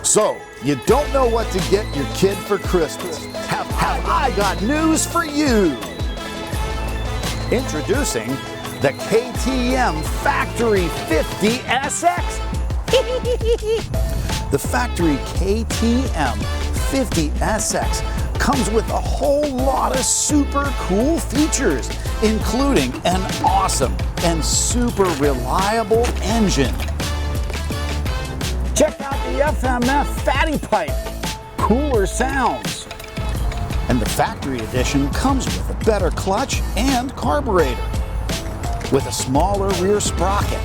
So, you don't know what to get your kid for Christmas? Have I got news for you! Introducing the KTM Factory 50 SX. The Factory KTM 50 SX comes with a whole lot of super cool features, including an awesome and super reliable engine. Check out the FMF fatty pipe, cooler sounds. And the factory edition comes with a better clutch and carburetor, with a smaller rear sprocket.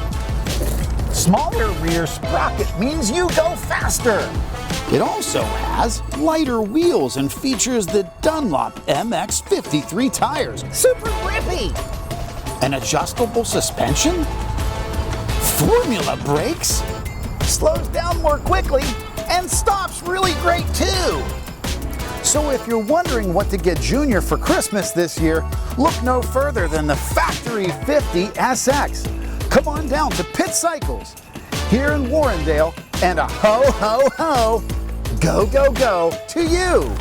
Smaller rear sprocket means you go faster. It also has lighter wheels and features the Dunlop MX 53 tires. Super grippy. An adjustable suspension? Formula brakes? Slows down more quickly and stops really great too. So if you're wondering what to get Junior for Christmas this year, look no further than the Factory 50 SX. Come on down to Pitt Cycles here in Warrendale, and a ho, ho, ho, go, go, go to you.